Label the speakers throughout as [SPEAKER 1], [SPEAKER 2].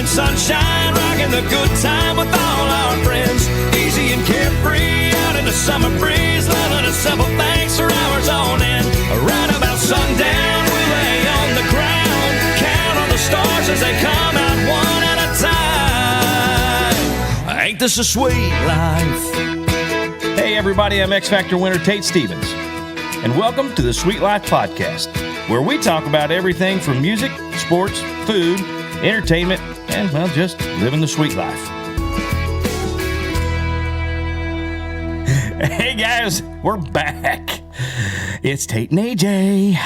[SPEAKER 1] morning sunshine, rocking the good time with all our friends. Easy and carefree, out in the summer breeze, loving a simple things for hours on end. Right about sundown, we lay on the ground, count on the stars as they come out one at a time. Ain't this a sweet life?
[SPEAKER 2] Hey everybody, I'm X Factor winner Tate Stevens, and welcome to the Sweet Life Podcast, where we talk about everything from music, sports, food, entertainment, and, well, just living the sweet life. Hey guys, we're back. It's Tate and AJ.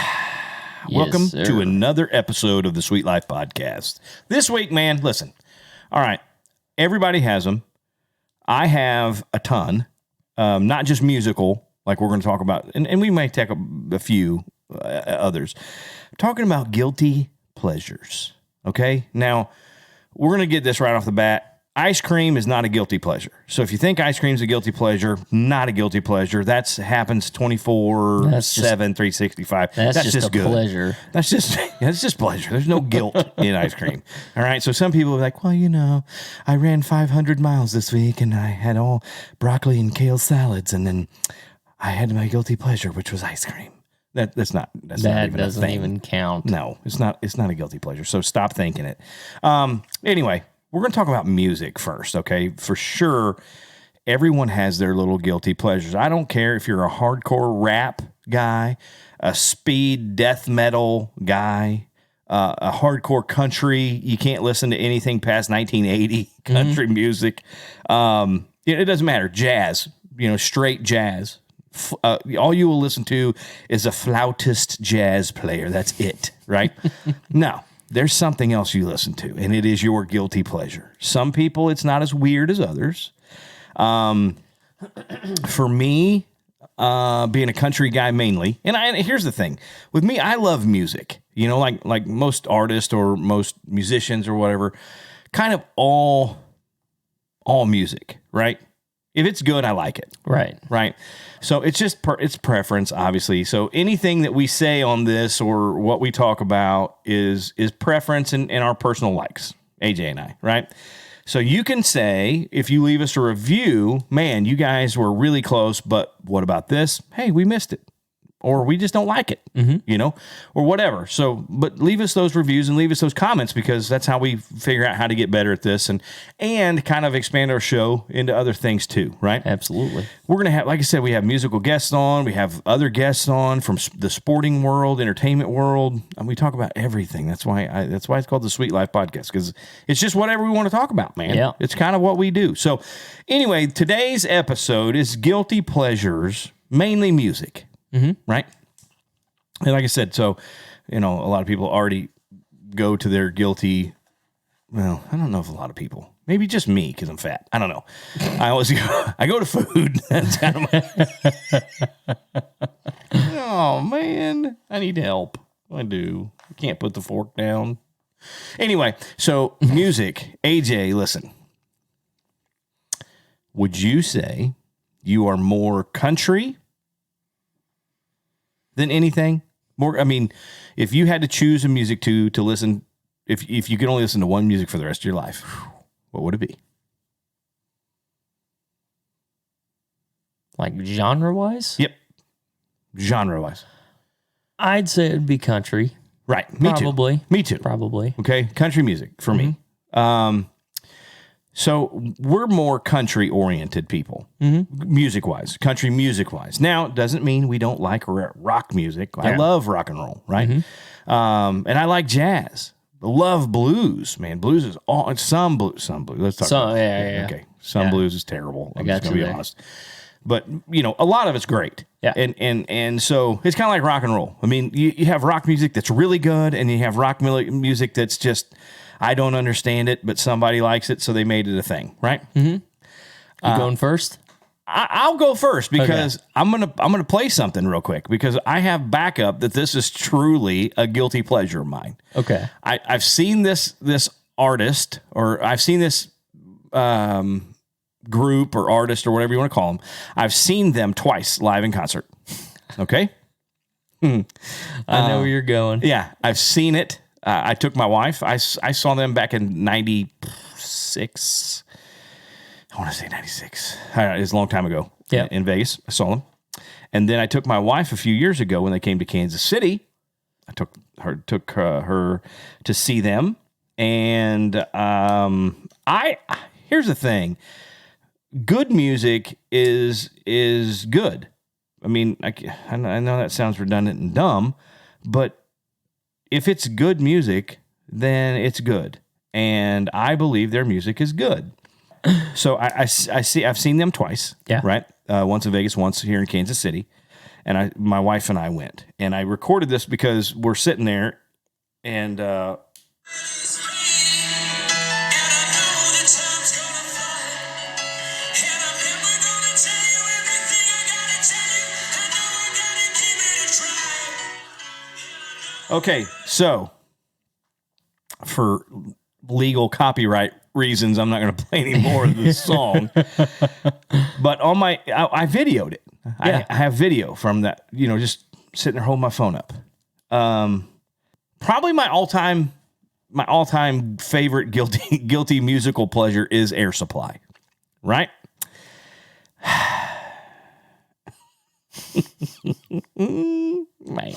[SPEAKER 2] Welcome to another episode of the Sweet Life Podcast. This week, man, listen. All right, everybody has them. I have a ton, not just musical, like we're going to talk about, and we may take a few others. Talking about guilty pleasures, okay? Now, we're going to get this right off the bat. Ice cream is not a guilty pleasure. So if you think ice cream is a guilty pleasure, not a guilty pleasure. That happens 24/7, 365.
[SPEAKER 3] That's just a
[SPEAKER 2] good
[SPEAKER 3] pleasure.
[SPEAKER 2] That's just pleasure. There's no guilt in ice cream. All right. So some people are like, well, you know, I ran 500 miles this week and I had all broccoli and kale salads, and then I had my guilty pleasure, which was ice cream. That not even
[SPEAKER 3] doesn't even count.
[SPEAKER 2] No, it's not a guilty pleasure. So stop thinking it. Anyway, we're going to talk about music first, okay? For sure, everyone has their little guilty pleasures. I don't care if you're a hardcore rap guy, a speed death metal guy, a hardcore country. You can't listen to anything past 1980 country music. It doesn't matter. Jazz, straight jazz. All you will listen to is a flautist jazz player. That's it, right? No. There's something else you listen to, and it is your guilty pleasure. Some people, it's not as weird as others. For me, being a country guy mainly, and here's the thing. With me, I love music. Like most artists or most musicians or whatever, kind of all music, right? If it's good, I like it.
[SPEAKER 3] Right.
[SPEAKER 2] So it's just it's preference, obviously. So anything that we say on this or what we talk about is preference and our personal likes, AJ and I, right? So you can say, if you leave us a review, man, you guys were really close, but what about this? Hey, we missed it. Or we just don't like it, or whatever. So, but leave us those reviews and leave us those comments, because that's how we figure out how to get better at this and kind of expand our show into other things too, right?
[SPEAKER 3] Absolutely.
[SPEAKER 2] We're going to have, like I said, we have musical guests on. We have other guests on from the sporting world, entertainment world. And we talk about everything. That's why it's called the Sweet Life Podcast, because it's just whatever we want to talk about, man.
[SPEAKER 3] Yeah.
[SPEAKER 2] It's kind of what we do. So anyway, today's episode is guilty pleasures, mainly music. Right. And like I said, so, a lot of people already go to their guilty. Well, I don't know if a lot of people, maybe just me, because I'm fat. I don't know. I go to food. That's kind of my, oh man, I need help. I do. I can't put the fork down. Anyway, so music, AJ, listen, would you say you are more country than anything? More, I mean, if you had to choose a music to listen, if you could only listen to one music for the rest of your life, what would it be?
[SPEAKER 3] Like genre-wise?
[SPEAKER 2] Yep. Genre-wise.
[SPEAKER 3] I'd say it'd be country.
[SPEAKER 2] Right. Me
[SPEAKER 3] Probably.
[SPEAKER 2] too. Me too.
[SPEAKER 3] Probably.
[SPEAKER 2] Okay. Country music for me. So we're more country-oriented people, music-wise, country music-wise. Now, it doesn't mean we don't like rock music. Yeah. I love rock and roll, right? And I like jazz. I love blues, man. Blues is all some blues. Let's talk about
[SPEAKER 3] yeah.
[SPEAKER 2] Okay, some blues is terrible. I'm
[SPEAKER 3] just
[SPEAKER 2] going to be honest. But, a lot of it's great.
[SPEAKER 3] Yeah.
[SPEAKER 2] And so it's kind of like rock and roll. I mean, you have rock music that's really good, and you have rock music that's just, I don't understand it, but somebody likes it, so they made it a thing, right?
[SPEAKER 3] You going first?
[SPEAKER 2] I'll go first, because I'm gonna play something real quick, because I have backup that this is truly a guilty pleasure of mine.
[SPEAKER 3] Okay.
[SPEAKER 2] I've seen this artist, or I've seen this group or artist or whatever you want to call them. I've seen them twice live in concert. Okay.
[SPEAKER 3] I know where you're going.
[SPEAKER 2] Yeah, I've seen it. I took my wife. I saw them back in 96. I want to say 96. It was a long time ago.
[SPEAKER 3] Yeah.
[SPEAKER 2] In Vegas. I saw them. And then I took my wife a few years ago when they came to Kansas City. I took her to see them. And here's the thing. Good music is good. I mean, I know that sounds redundant and dumb, but if it's good music, then it's good. And I believe their music is good. So I've seen them twice.
[SPEAKER 3] Yeah.
[SPEAKER 2] Right. Once in Vegas, once here in Kansas City. And my wife and I went. And I recorded this because we're sitting there and okay, so for legal copyright reasons, I'm not going to play any more of this song. But on I videoed it.
[SPEAKER 3] Yeah.
[SPEAKER 2] I have video from that, just sitting there holding my phone up. Probably my all-time favorite guilty musical pleasure is Air Supply, right? Man.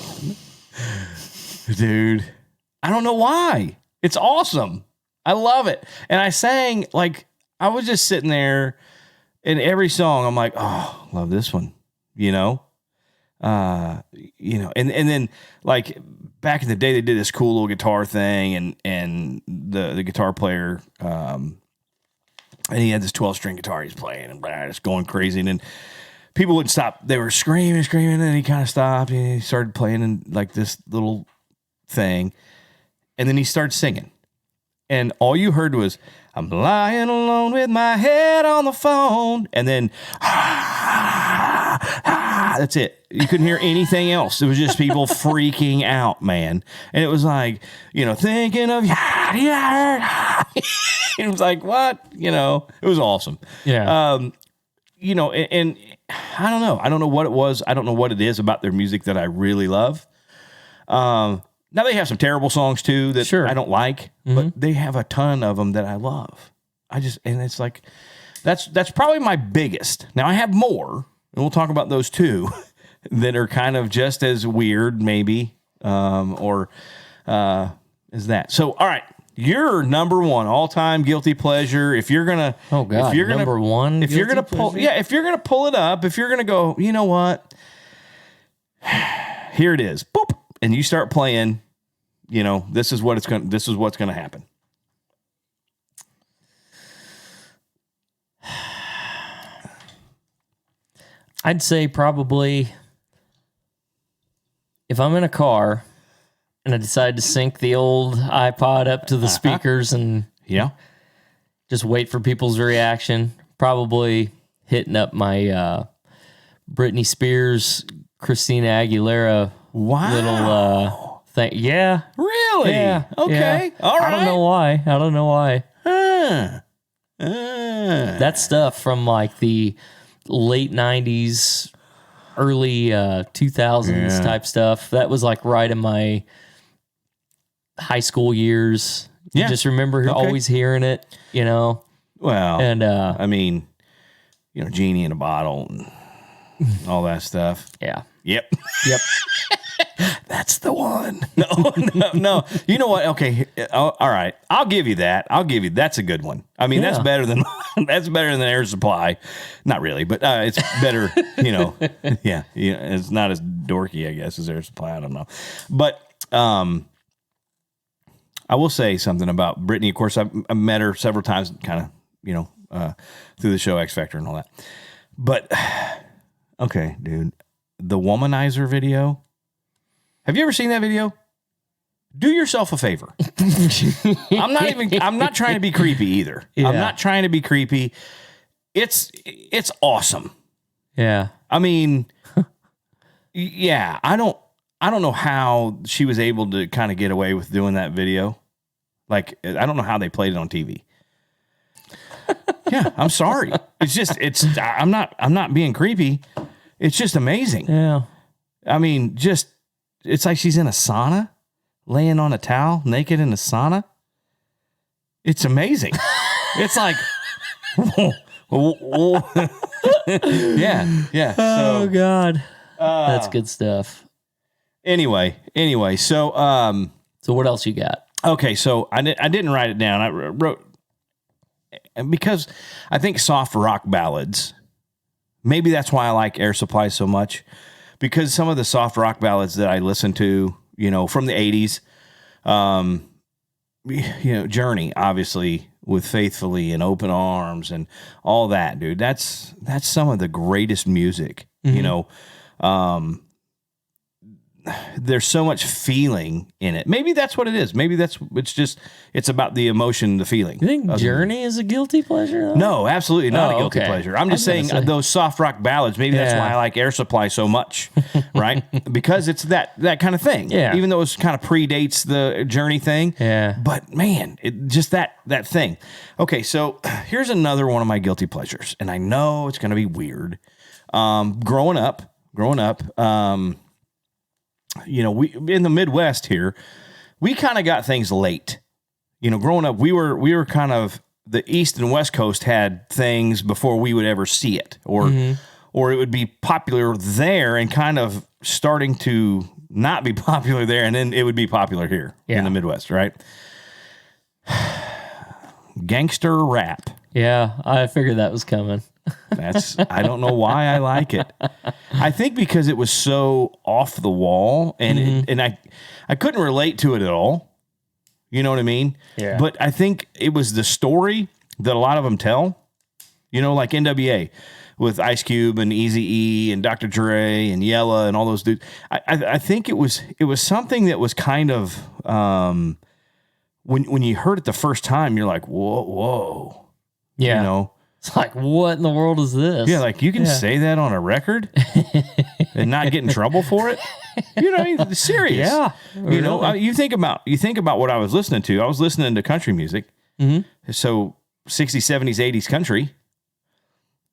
[SPEAKER 2] Dude, I don't know why. It's awesome. I love it. And I sang, I was just sitting there in every song. I'm like, oh, love this one, and then back in the day, they did this cool little guitar thing and the guitar player, and he had this 12-string guitar he's playing and just going crazy. And then people wouldn't stop. They were screaming, and then he kind of stopped and he started playing in this little thing. And then he started singing. And all you heard was, I'm lying alone with my head on the phone. And then, that's it. You couldn't hear anything else. It was just people freaking out, man. And it was like, thinking of, it was like, what? It was awesome.
[SPEAKER 3] Yeah.
[SPEAKER 2] And I don't know. I don't know what it was. I don't know what it is about their music that I really love. Now they have some terrible songs too that
[SPEAKER 3] Sure.
[SPEAKER 2] I don't like, but they have a ton of them that I love. And it's like, that's probably my biggest. Now I have more, and we'll talk about those too, that are kind of just as weird, maybe, or is that. So, all right, your number one all-time guilty pleasure. If you're gonna,
[SPEAKER 3] Oh God,
[SPEAKER 2] if you're gonna,
[SPEAKER 3] number one.
[SPEAKER 2] if you're gonna
[SPEAKER 3] guilty
[SPEAKER 2] pull,
[SPEAKER 3] pleasure?
[SPEAKER 2] yeah, if you're gonna pull it up, if you're gonna go, you know what, here it is, boop, and you start playing. This is what's gonna happen.
[SPEAKER 3] I'd say probably if I'm in a car and I decide to sync the old iPod up to the speakers and
[SPEAKER 2] Yeah.
[SPEAKER 3] just wait for people's reaction, probably hitting up my Britney Spears, Christina Aguilera
[SPEAKER 2] Wow.
[SPEAKER 3] little thing. Yeah.
[SPEAKER 2] Really?
[SPEAKER 3] Yeah.
[SPEAKER 2] Okay.
[SPEAKER 3] Yeah.
[SPEAKER 2] All right.
[SPEAKER 3] I don't know why.
[SPEAKER 2] Huh.
[SPEAKER 3] That stuff from the late 90s, early 2000s type stuff. That was right in my high school years.
[SPEAKER 2] Yeah.
[SPEAKER 3] I just remember always hearing it,
[SPEAKER 2] Well,
[SPEAKER 3] and
[SPEAKER 2] I mean, Genie in a Bottle and all that stuff.
[SPEAKER 3] yeah.
[SPEAKER 2] Yep.
[SPEAKER 3] Yep.
[SPEAKER 2] That's the one. No. You know what? Okay. All right. I'll give you that. That's a good one. I mean, that's better than Air Supply. Not really, but it's better. Yeah. It's not as dorky, I guess, as Air Supply. I don't know, but I will say something about Britney. Of course, I met her several times, kind of, through the show X Factor and all that. But okay, dude, the Womanizer video. Have you ever seen that video? Do yourself a favor. I'm not trying to be creepy either.
[SPEAKER 3] Yeah.
[SPEAKER 2] I'm not trying to be creepy. It's awesome.
[SPEAKER 3] Yeah.
[SPEAKER 2] I mean, yeah, I don't know how she was able to kind of get away with doing that video. I don't know how they played it on TV. Yeah, I'm sorry. I'm not being creepy. It's just amazing.
[SPEAKER 3] Yeah.
[SPEAKER 2] I mean, it's like she's in a sauna. laying on a towel, naked in a sauna. It's amazing. It's like, yeah.
[SPEAKER 3] Oh
[SPEAKER 2] So,
[SPEAKER 3] God, that's good stuff.
[SPEAKER 2] anyway, so
[SPEAKER 3] So what else you got?
[SPEAKER 2] okay, so I didn't write it down. I wrote, because I think soft rock ballads, maybe that's why I like Air Supply so much, because some of the soft rock ballads that I listen to, from the 80s, Journey, obviously, with Faithfully and Open Arms and all that, dude, that's some of the greatest music, there's so much feeling in it. Maybe that's what it is. Maybe it's about the emotion, the feeling.
[SPEAKER 3] You think Journey is a guilty pleasure, though?
[SPEAKER 2] No, absolutely not a guilty
[SPEAKER 3] okay.
[SPEAKER 2] pleasure. I'm just saying those soft rock ballads, maybe that's why I like Air Supply so much, right? Because it's that kind of thing.
[SPEAKER 3] Yeah.
[SPEAKER 2] Even though it kind of predates the Journey thing.
[SPEAKER 3] Yeah.
[SPEAKER 2] But man, just that thing. Okay, so here's another one of my guilty pleasures. And I know it's going to be weird. Growing up, we in the Midwest here, we kind of got things late. Growing up, we were kind of, the East and West Coast had things before we would ever see it, or it would be popular there and kind of starting to not be popular there, and then it would be popular here in the Midwest, right? Gangster rap.
[SPEAKER 3] Yeah, I figured that was coming.
[SPEAKER 2] I don't know why I like it. I think because it was so off the wall, and I couldn't relate to it at all. You know what I mean?
[SPEAKER 3] Yeah.
[SPEAKER 2] But I think it was the story that a lot of them tell. Like NWA with Ice Cube and Eazy-E and Dr. Dre and Yella and all those dudes. I think it was something that was kind of when you heard it the first time, you're like, whoa.
[SPEAKER 3] Yeah. It's like, what in the world is this?
[SPEAKER 2] Yeah, like you can say that on a record and not get in trouble for it. Serious.
[SPEAKER 3] Yeah. Really.
[SPEAKER 2] You think about what I was listening to. I was listening to country music. Mm-hmm. So 60s, 70s, 80s country.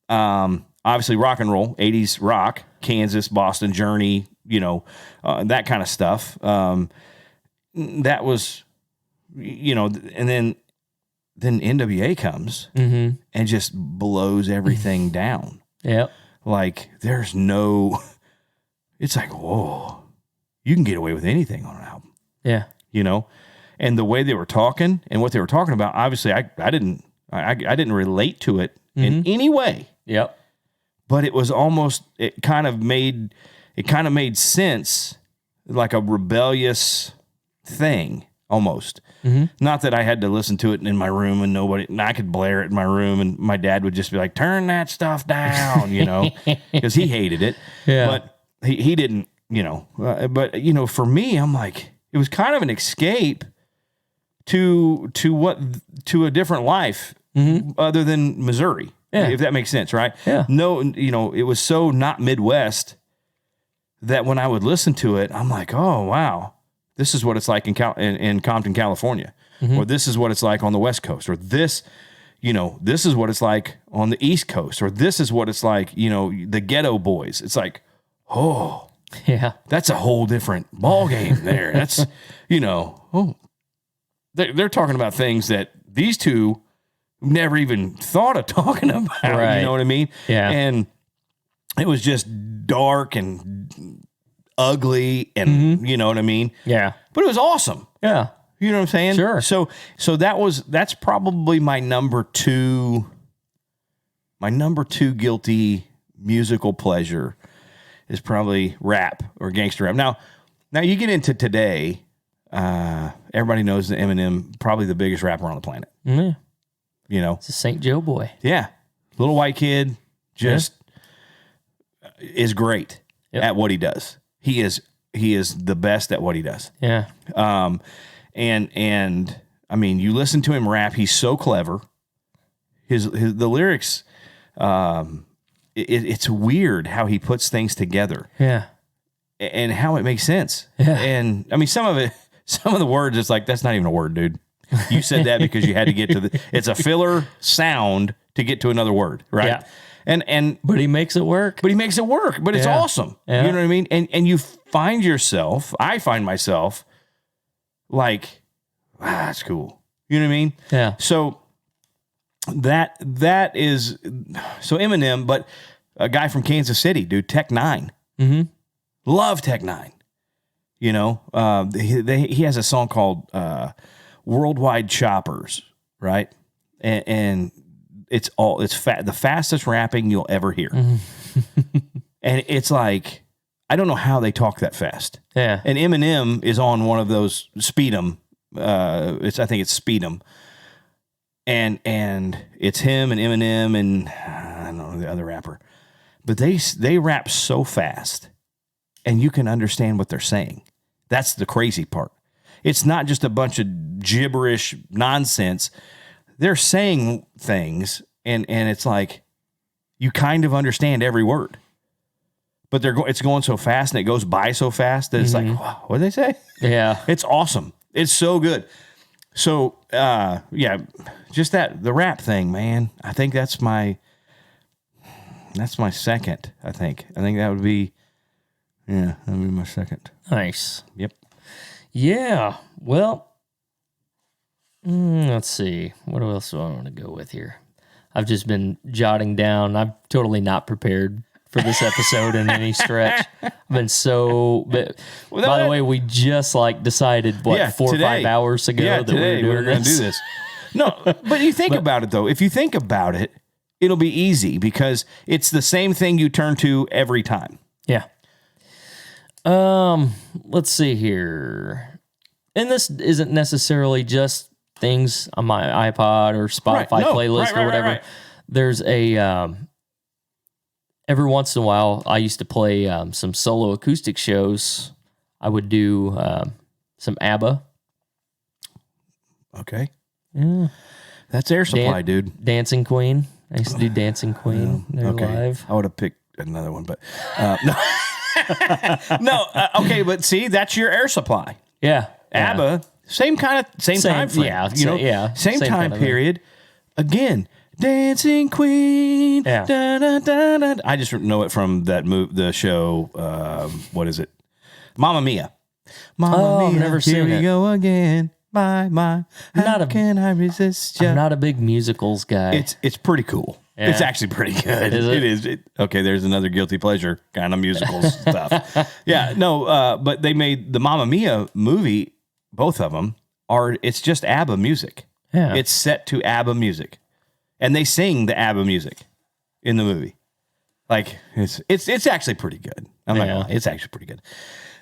[SPEAKER 2] Obviously rock and roll, 80s rock, Kansas, Boston, Journey, that kind of stuff. That was, and then NWA comes and just blows everything down.
[SPEAKER 3] Yep.
[SPEAKER 2] Like it's like, whoa, you can get away with anything on an album.
[SPEAKER 3] Yeah.
[SPEAKER 2] And the way they were talking and what they were talking about, obviously I didn't relate to it in any way.
[SPEAKER 3] Yep.
[SPEAKER 2] But it was almost, it kind of made sense, like a rebellious thing almost. Not that I had to listen to it in my room and I could blare it in my room and my dad would just be like, turn that stuff down, because he hated it.
[SPEAKER 3] Yeah.
[SPEAKER 2] But he didn't, but for me, I'm like, it was kind of an escape to a different life other than Missouri, if that makes sense, right?
[SPEAKER 3] Yeah.
[SPEAKER 2] No, it was so not Midwest that when I would listen to it, I'm like, oh, wow. This is what it's like in Compton, California, or this is what it's like on the West Coast, or this is what it's like on the East Coast, or this is what it's like, the Ghetto Boys. It's like, oh,
[SPEAKER 3] yeah,
[SPEAKER 2] that's a whole different ball game there. That's, they're talking about things that these two never even thought of talking about.
[SPEAKER 3] Right.
[SPEAKER 2] You know what I mean?
[SPEAKER 3] Yeah.
[SPEAKER 2] And it was just dark and ugly and you know what I mean?
[SPEAKER 3] Yeah.
[SPEAKER 2] But it was awesome.
[SPEAKER 3] Yeah.
[SPEAKER 2] You know what I'm saying?
[SPEAKER 3] Sure.
[SPEAKER 2] So that's probably my number two guilty musical pleasure is probably rap or gangster rap. Now you get into today, everybody knows that Eminem probably the biggest rapper on the planet.
[SPEAKER 3] Mm-hmm. It's a St. Joe boy.
[SPEAKER 2] Yeah. Little white kid just is great at what he does. He is the best at what he does.
[SPEAKER 3] Yeah.
[SPEAKER 2] And I mean, you listen to him rap, he's so clever. The lyrics, it's weird how he puts things together.
[SPEAKER 3] Yeah.
[SPEAKER 2] And how it makes sense.
[SPEAKER 3] Yeah.
[SPEAKER 2] And I mean, some of the words, it's like, that's not even a word, dude. You said that because you had to get to it's a filler sound to get to another word, right?
[SPEAKER 3] Yeah.
[SPEAKER 2] But
[SPEAKER 3] he makes it work.
[SPEAKER 2] But it's awesome.
[SPEAKER 3] Yeah.
[SPEAKER 2] You know what I mean? And you find yourself, I find myself like, that's cool. You know what I mean?
[SPEAKER 3] Yeah.
[SPEAKER 2] So that is so Eminem, but a guy from Kansas City, dude, Tech Nine.
[SPEAKER 3] Mm-hmm.
[SPEAKER 2] Love Tech Nine. You know, he has a song called Worldwide Choppers, right? And it's the fastest rapping you'll ever hear.
[SPEAKER 3] Mm-hmm.
[SPEAKER 2] And it's like, I don't know how they talk that fast.
[SPEAKER 3] Yeah.
[SPEAKER 2] And Eminem is on one of those Speed 'em. I think it's Speed 'em. And it's him and Eminem and I don't know the other rapper. But they rap so fast and you can understand what they're saying. That's the crazy part. It's not just a bunch of gibberish nonsense. They're saying things and it's like you kind of understand every word. But it's going so fast and it goes by so fast that it's like, wow, what did they say?
[SPEAKER 3] Yeah.
[SPEAKER 2] It's awesome. It's so good. So, yeah, just the rap thing, man. I think that's my second, I think. I think that would be my second.
[SPEAKER 3] Nice.
[SPEAKER 2] Yep.
[SPEAKER 3] Yeah. Well, let's see. What else do I want to go with here? I've just been jotting down. I'm totally not prepared for this episode in any stretch. I've been by the way, we just decided 4 or 5 hours ago that
[SPEAKER 2] today
[SPEAKER 3] we were
[SPEAKER 2] going to do this. No, but you think about it though. If you think about it, it'll be easy because it's the same thing you turn to every time.
[SPEAKER 3] Yeah. Let's see here. And this isn't necessarily just things on my iPod or Spotify playlist or whatever.
[SPEAKER 2] Right.
[SPEAKER 3] There's a every once in a while I used to play some solo acoustic shows. I would do some ABBA.
[SPEAKER 2] Okay.
[SPEAKER 3] Yeah.
[SPEAKER 2] That's Air Supply, dude.
[SPEAKER 3] Dancing Queen. I used to do Dancing Queen. They're live.
[SPEAKER 2] I would have picked another one, but no. Okay, but see, that's your Air Supply.
[SPEAKER 3] Yeah.
[SPEAKER 2] ABBA, same time frame.
[SPEAKER 3] Yeah.
[SPEAKER 2] Same time
[SPEAKER 3] kind of
[SPEAKER 2] period. Again, Dancing Queen.
[SPEAKER 3] Yeah.
[SPEAKER 2] Da, da, da, da. I just know it from that the show. What is it? Mamma Mia. Mamma Mia.
[SPEAKER 3] Never seen
[SPEAKER 2] here
[SPEAKER 3] it.
[SPEAKER 2] we go again. How can I resist you?
[SPEAKER 3] I'm not a big musicals guy.
[SPEAKER 2] It's pretty cool.
[SPEAKER 3] Yeah.
[SPEAKER 2] It's actually pretty good.
[SPEAKER 3] Is it?
[SPEAKER 2] It is. Okay, there's another guilty pleasure kind of musicals stuff. Yeah, no, but they made the Mamma Mia movie. Both of them it's just ABBA music.
[SPEAKER 3] Yeah.
[SPEAKER 2] It's set to ABBA music, and they sing the ABBA music in the movie. Like it's actually pretty good. I'm not gonna lie, it's actually pretty good.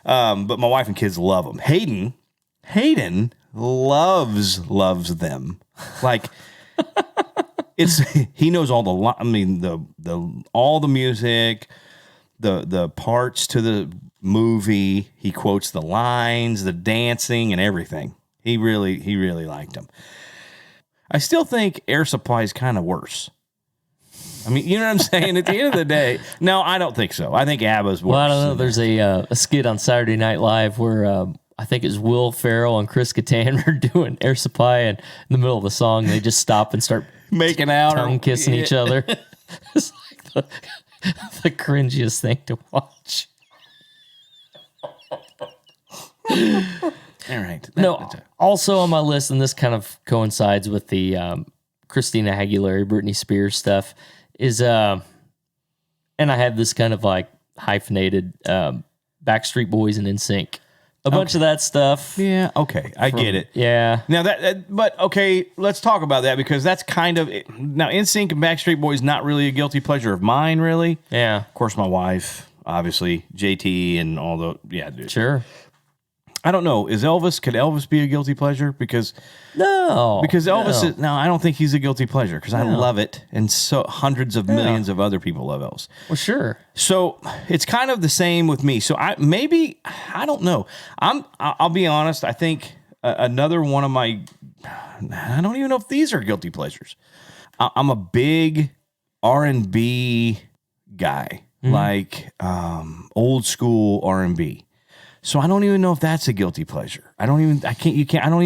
[SPEAKER 2] But my wife and kids love them. Hayden loves them. Like he knows all all the music, the parts to the movie. He quotes the lines, the dancing, and everything. He really liked them. I still think Air Supply is kind of worse. I mean, you know what I'm saying? At the end of the day, no, I don't think so. I think ABBA's worse.
[SPEAKER 3] Well, I don't know. There's a skit on Saturday Night Live where I think it's Will Ferrell and Chris Kattan are doing Air Supply, and in the middle of the song, they just stop and start
[SPEAKER 2] making out,
[SPEAKER 3] tongue kissing each other. It's like the cringiest thing to watch.
[SPEAKER 2] All right.
[SPEAKER 3] Also on my list, and this kind of coincides with the Christina Aguilera, Britney Spears stuff, is and I have this kind of hyphenated Backstreet Boys and NSYNC. A bunch of that stuff.
[SPEAKER 2] Yeah, okay. I get it.
[SPEAKER 3] Yeah.
[SPEAKER 2] Now but okay, let's talk about that because that's kind of now NSYNC and Backstreet Boys not really a guilty pleasure of mine, really.
[SPEAKER 3] Yeah.
[SPEAKER 2] Of course, my wife, obviously, JT and all the dude.
[SPEAKER 3] Sure.
[SPEAKER 2] I don't know. Could Elvis be a guilty pleasure? Because Elvis
[SPEAKER 3] no.
[SPEAKER 2] I don't think he's a guilty pleasure because I love it, and so hundreds of millions of other people love Elvis.
[SPEAKER 3] Well, sure.
[SPEAKER 2] So it's kind of the same with me. So I don't know. I'll be honest. I think another one of my, I don't even know if these are guilty pleasures. I'm a big R&B guy, like old school R&B. So I don't even know if that's a guilty pleasure. I don't even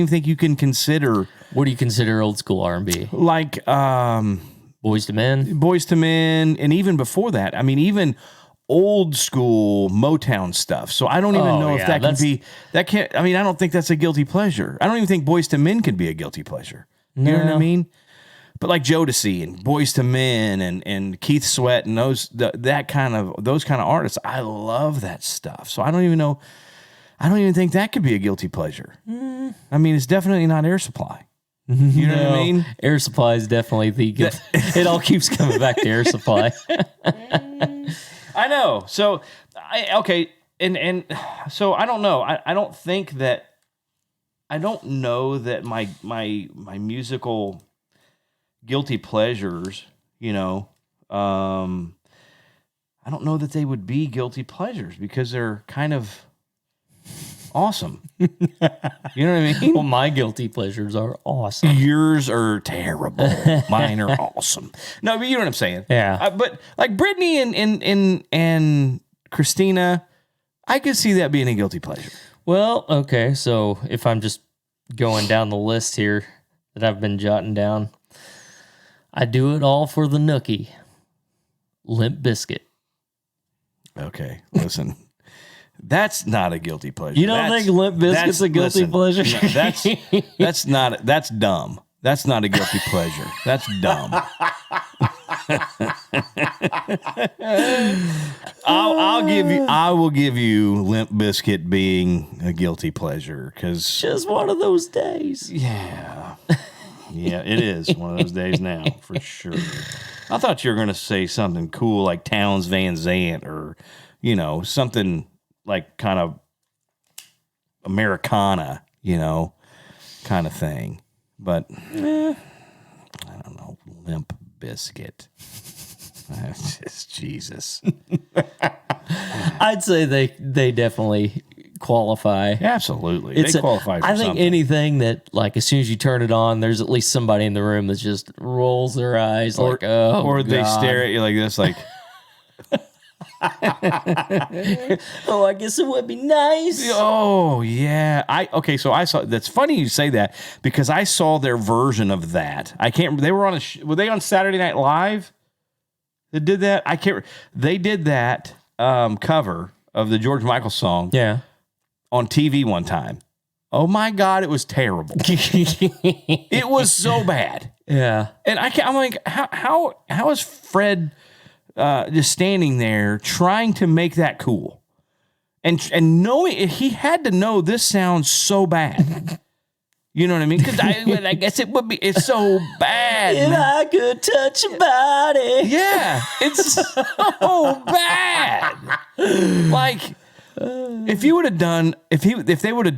[SPEAKER 2] think you can consider.
[SPEAKER 3] What do you consider old school R&B?
[SPEAKER 2] Like
[SPEAKER 3] Boys to Men?
[SPEAKER 2] Boys to Men, and even before that, I mean, even old school Motown stuff. So I don't even know if that can be, I don't think that's a guilty pleasure. I don't even think Boys to Men can be a guilty pleasure. You know what I mean? But like Jodeci and Boys to Men and Keith Sweat and those kind of artists, I love that stuff. So I don't even know. I don't even think that could be a guilty pleasure. I mean, it's definitely not Air Supply. You know what I mean?
[SPEAKER 3] Air Supply is definitely the guilty. It all keeps coming back to Air Supply.
[SPEAKER 2] I know. So, and so I don't know. I don't think that. I don't know that my musical guilty pleasures, I don't know that they would be guilty pleasures because they're kind of awesome. You know what I mean?
[SPEAKER 3] Well, my guilty pleasures are awesome.
[SPEAKER 2] Yours are terrible. Mine are awesome. No, but you know what I'm saying?
[SPEAKER 3] Yeah.
[SPEAKER 2] But like Brittany and Christina, I could see that being a guilty pleasure.
[SPEAKER 3] Well, okay. So if I'm just going down the list here that I've been jotting down, I do it all for the nookie. Limp Bizkit.
[SPEAKER 2] Okay, listen. That's not a guilty pleasure.
[SPEAKER 3] You don't think Limp Bizkit's a guilty pleasure?
[SPEAKER 2] No, that's dumb. That's not a guilty pleasure. That's dumb. I will give you Limp Bizkit being a guilty pleasure because
[SPEAKER 3] just one of those days.
[SPEAKER 2] Yeah, it is one of those days now for sure. I thought you were going to say something cool like Townes Van Zandt or something like kind of Americana, kind of thing. But I don't know, Limp Bizkit. Just Jesus.
[SPEAKER 3] I'd say they definitely qualify.
[SPEAKER 2] Absolutely. They qualify for
[SPEAKER 3] I think
[SPEAKER 2] something.
[SPEAKER 3] Anything that, like, as soon as you turn it on, there's at least somebody in the room that just rolls their eyes or
[SPEAKER 2] they stare at you like this, like,
[SPEAKER 3] oh, I guess it would be nice.
[SPEAKER 2] oh yeah. So I saw. That's funny you say that because I saw their version of that. I can't. They were on were they on Saturday Night Live? They did that. I can't. They did that cover of the George Michael song.
[SPEAKER 3] Yeah. On
[SPEAKER 2] TV one time. Oh my God, it was terrible. It was so bad.
[SPEAKER 3] Yeah.
[SPEAKER 2] And I'm like, how is Fred just standing there trying to make that cool? And knowing he had to know this sounds so bad. You know what I mean? Because I guess it would be. It's so bad.
[SPEAKER 3] If I could touch your body.
[SPEAKER 2] Yeah, it's so bad. Like, if you would have done, if they would have,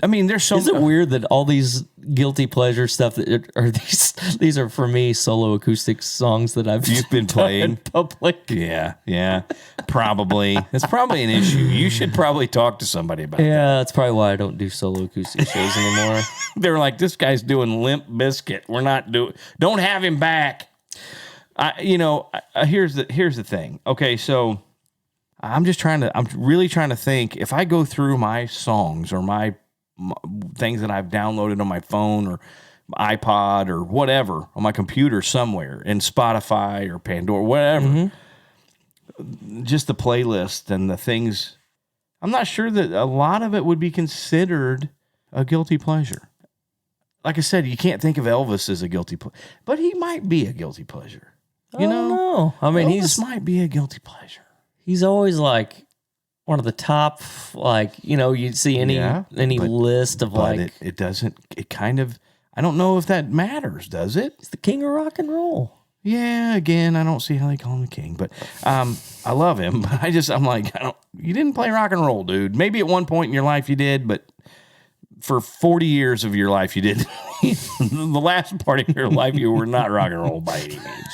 [SPEAKER 2] I mean, there's so.
[SPEAKER 3] Is it weird that all these guilty pleasure stuff that are these are for me solo acoustic songs that you've
[SPEAKER 2] been playing
[SPEAKER 3] in public?
[SPEAKER 2] Yeah, probably. That's probably an issue. You should probably talk to somebody about that.
[SPEAKER 3] Yeah, that's probably why I don't do solo acoustic shows anymore.
[SPEAKER 2] They're like, this guy's doing Limp Bizkit. We're not don't have him back. Here's the thing. Okay, so I'm really trying to think if I go through my songs or my things that I've downloaded on my phone or iPod or whatever on my computer somewhere in Spotify or Pandora, whatever, just the playlist and the things. I'm not sure that a lot of it would be considered a guilty pleasure. Like I said, you can't think of Elvis as a guilty pleasure, but he might be a guilty pleasure. You know?
[SPEAKER 3] I mean,
[SPEAKER 2] Elvis might be a guilty pleasure.
[SPEAKER 3] He's always like one of the top, like, you see any list of like.
[SPEAKER 2] It doesn't, it kind of, I don't know if that matters, does it?
[SPEAKER 3] He's the king of rock and roll.
[SPEAKER 2] Yeah, again, I don't see how they call him the king, but I love him. But I'm like, you didn't play rock and roll, dude. Maybe at one point in your life you did, but for 40 years of your life you did. The last part of your life you were not rock and roll by any means.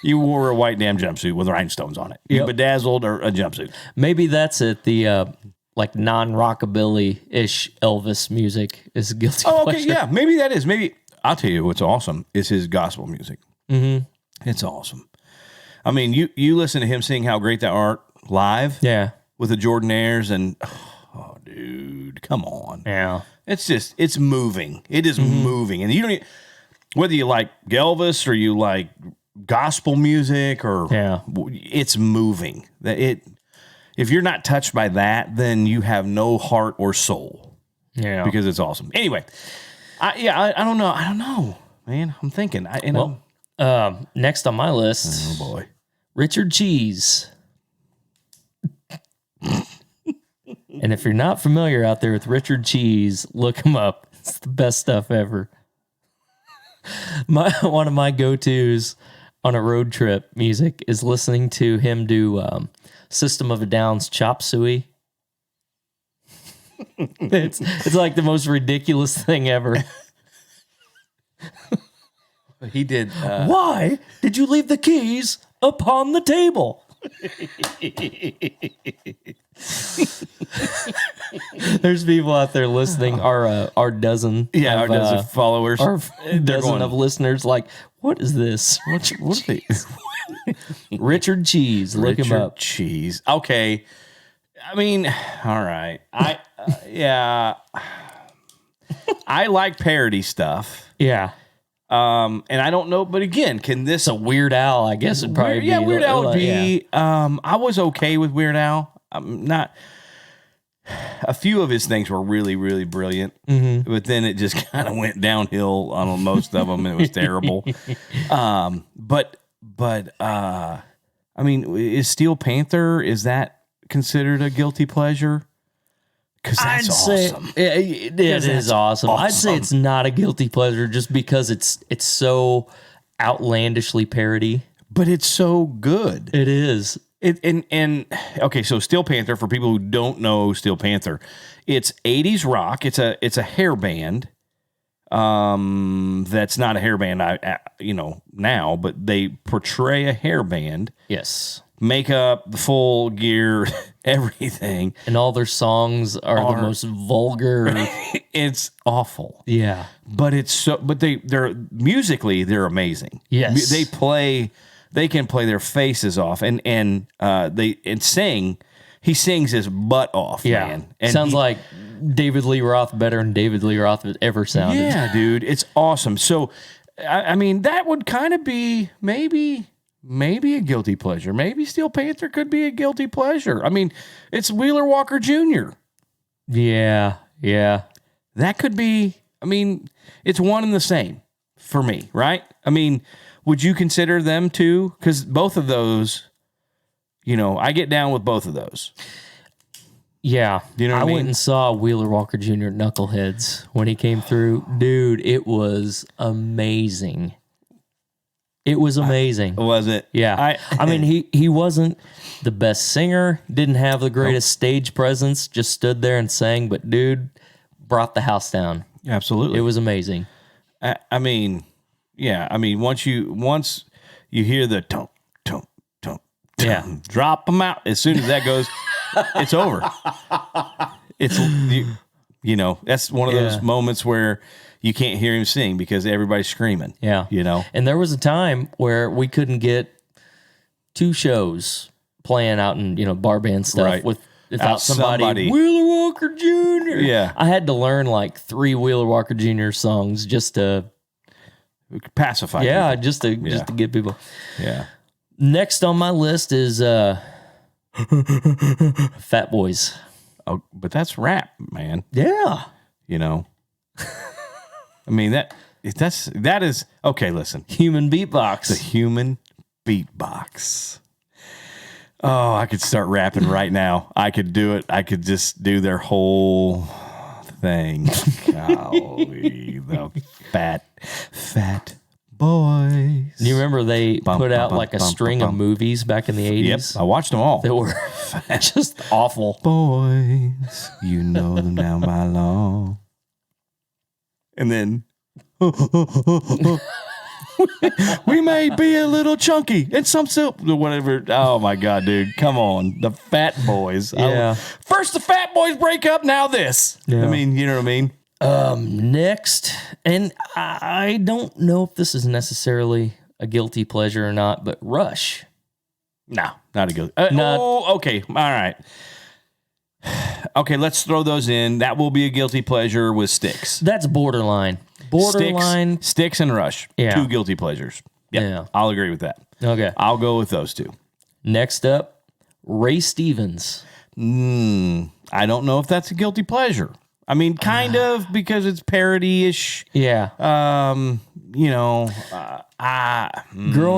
[SPEAKER 2] You wore a white damn jumpsuit with rhinestones on it. You bedazzled a jumpsuit.
[SPEAKER 3] Maybe that's it. The like non-rockabilly-ish Elvis music is guilty pleasure.
[SPEAKER 2] Okay, yeah. Maybe that is. Maybe I'll tell you what's awesome is his gospel music.
[SPEAKER 3] Mm-hmm.
[SPEAKER 2] It's awesome. I mean, you listen to him sing How Great Thou Art live.
[SPEAKER 3] Yeah.
[SPEAKER 2] With the Jordanaires and, oh, dude, come on.
[SPEAKER 3] Yeah.
[SPEAKER 2] It's moving. It is moving. And you don't whether you like Elvis or you like gospel music or it's moving. if you're not touched by that, then you have no heart or soul.
[SPEAKER 3] Yeah.
[SPEAKER 2] Because it's awesome. Anyway, I don't know. I don't know, man. I'm thinking.
[SPEAKER 3] Next on my list,
[SPEAKER 2] Oh boy,
[SPEAKER 3] Richard Cheese. And if you're not familiar out there with Richard Cheese, look him up. It's the best stuff ever. One of my go-tos on a road trip music is listening to him do System of a Down's Chop Suey. It's like the most ridiculous thing ever.
[SPEAKER 2] he did.
[SPEAKER 3] Why did you leave the keys upon the table? There's people out there listening. Our dozen,
[SPEAKER 2] our dozen followers,
[SPEAKER 3] our dozen
[SPEAKER 2] going,
[SPEAKER 3] of listeners. Like, what is this?
[SPEAKER 2] What are they?
[SPEAKER 3] Richard Cheese. Look him up.
[SPEAKER 2] Cheese. Okay. I mean, all right. Yeah. I like parody stuff.
[SPEAKER 3] Yeah.
[SPEAKER 2] And I don't know, but again, can this
[SPEAKER 3] It's a Weird Al, I guess it'd probably be.
[SPEAKER 2] Yeah, Weird Al would be.
[SPEAKER 3] Yeah.
[SPEAKER 2] I was okay with Weird Al. I'm not. A few of his things were really, really brilliant, but then it just kind of went downhill on most of them, and it was terrible. But I mean, is Steel Panther, is that considered a guilty pleasure? Because that's awesome.
[SPEAKER 3] It is awesome. I'd say it's not a guilty pleasure just because it's so outlandishly parody.
[SPEAKER 2] But it's so good.
[SPEAKER 3] It is.
[SPEAKER 2] Okay, so Steel Panther, for people who don't know Steel Panther, it's 80s rock. It's a hair band. That's not a hair band, now, but they portray a hair band.
[SPEAKER 3] Yes.
[SPEAKER 2] Makeup, the full gear, everything.
[SPEAKER 3] And all their songs are the most vulgar.
[SPEAKER 2] It's awful.
[SPEAKER 3] Yeah.
[SPEAKER 2] But they're musically, they're amazing.
[SPEAKER 3] Yes.
[SPEAKER 2] They can play their faces off and sing. He sings his butt off,
[SPEAKER 3] Yeah.
[SPEAKER 2] man. And
[SPEAKER 3] sounds like David Lee Roth better than David Lee Roth has ever sounded.
[SPEAKER 2] Yeah, dude. It's awesome. So, I mean, that would kind of be maybe a guilty pleasure. Maybe Steel Panther could be a guilty pleasure. I mean, it's Wheeler Walker Jr.
[SPEAKER 3] Yeah. Yeah.
[SPEAKER 2] That could be, I mean, it's one and the same for me, right? I mean, would you consider them too? Because both of those, I get down with both of those.
[SPEAKER 3] Yeah.
[SPEAKER 2] You know what I mean?
[SPEAKER 3] went and saw Wheeler Walker Jr. at Knuckleheads when he came through. Dude, it was amazing. It was amazing.
[SPEAKER 2] Was it?
[SPEAKER 3] Yeah. I mean, he wasn't the best singer, didn't have the greatest stage presence, just stood there and sang, but dude, brought the house down.
[SPEAKER 2] Absolutely.
[SPEAKER 3] It was amazing.
[SPEAKER 2] I mean, yeah. I mean, once you hear the tump, tump, tump,
[SPEAKER 3] Yeah.
[SPEAKER 2] drop them out. As soon as that goes, it's over. It's that's one of those moments where you can't hear him sing because everybody's screaming.
[SPEAKER 3] Yeah. And there was a time where we couldn't get 2 shows playing out in, bar band stuff
[SPEAKER 2] Right.
[SPEAKER 3] without somebody. Wheeler Walker Jr.
[SPEAKER 2] Yeah.
[SPEAKER 3] I had to learn like 3 Wheeler Walker Jr. songs just to
[SPEAKER 2] Pacify.
[SPEAKER 3] Yeah,
[SPEAKER 2] people.
[SPEAKER 3] just to get people.
[SPEAKER 2] Yeah.
[SPEAKER 3] Next on my list is Fat Boys.
[SPEAKER 2] Oh, but that's rap, man.
[SPEAKER 3] Yeah.
[SPEAKER 2] I mean that is okay. Listen,
[SPEAKER 3] Human beatbox.
[SPEAKER 2] the human beatbox. Oh, I could start rapping right now. I could do it. I could just do their whole thing. Golly, the fat boys.
[SPEAKER 3] Do you remember they put out
[SPEAKER 2] bum,
[SPEAKER 3] like a
[SPEAKER 2] bum,
[SPEAKER 3] string
[SPEAKER 2] bum,
[SPEAKER 3] of
[SPEAKER 2] bum.
[SPEAKER 3] movies back in the 80s?
[SPEAKER 2] Yep, I watched them all.
[SPEAKER 3] That were just awful.
[SPEAKER 2] Boys, you know them down by law. And then we may be a little chunky and some soup, whatever. Oh my God, dude, come on, the Fat Boys.
[SPEAKER 3] Yeah.
[SPEAKER 2] First the Fat Boys break up, now this.
[SPEAKER 3] Yeah.
[SPEAKER 2] I mean, you know what I mean?
[SPEAKER 3] Next, and I don't know if this is necessarily a guilty pleasure or not, but Rush.
[SPEAKER 2] No, not a guilty.
[SPEAKER 3] Not-
[SPEAKER 2] Okay, all right. Okay, let's throw those in. That will be a guilty pleasure with Styx.
[SPEAKER 3] That's borderline. Borderline.
[SPEAKER 2] Styx and Rush.
[SPEAKER 3] Yeah.
[SPEAKER 2] 2 guilty pleasures. Yep,
[SPEAKER 3] Yeah.
[SPEAKER 2] I'll agree with that.
[SPEAKER 3] Okay.
[SPEAKER 2] I'll go with those 2.
[SPEAKER 3] Next up, Ray Stevens.
[SPEAKER 2] I don't know if that's a guilty pleasure. I mean, kind of, because it's parody-ish.
[SPEAKER 3] Yeah. Growing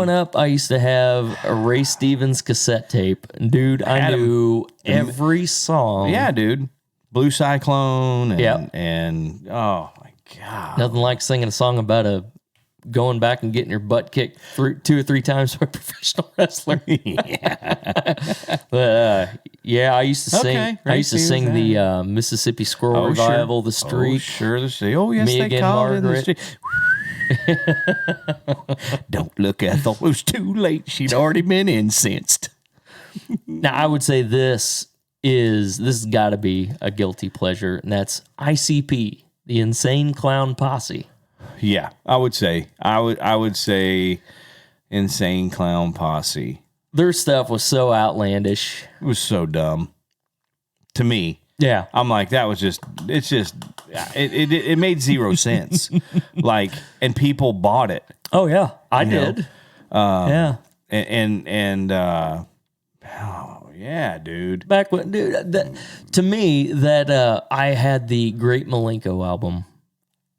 [SPEAKER 3] up, I used to have a Ray Stevens cassette tape. Dude, I knew every song.
[SPEAKER 2] Yeah, dude. Blue Cyclone. And,
[SPEAKER 3] Yep.
[SPEAKER 2] and oh, my God.
[SPEAKER 3] Nothing like singing a song about going back and getting your butt kicked 2 or 3 times by a professional wrestler. But I used to sing.
[SPEAKER 2] Okay,
[SPEAKER 3] I used to sing the Mississippi Squirrel Revival, The Streak.
[SPEAKER 2] The Streak. Oh, yes,
[SPEAKER 3] Me
[SPEAKER 2] they
[SPEAKER 3] Again,
[SPEAKER 2] called it the
[SPEAKER 3] Margaret.
[SPEAKER 2] Streak. Don't look, Ethel. It was too late. She'd already been incensed.
[SPEAKER 3] Now, I would say this has got to be a guilty pleasure, and that's ICP, the Insane Clown Posse.
[SPEAKER 2] Yeah, I would say Insane Clown Posse.
[SPEAKER 3] Their stuff was so outlandish.
[SPEAKER 2] It was so dumb to me.
[SPEAKER 3] Yeah.
[SPEAKER 2] I'm like, it made zero sense. Like, and people bought it.
[SPEAKER 3] Oh yeah, I did. Yeah.
[SPEAKER 2] Oh yeah, dude.
[SPEAKER 3] Back when, dude, to me, I had the Great Malenko album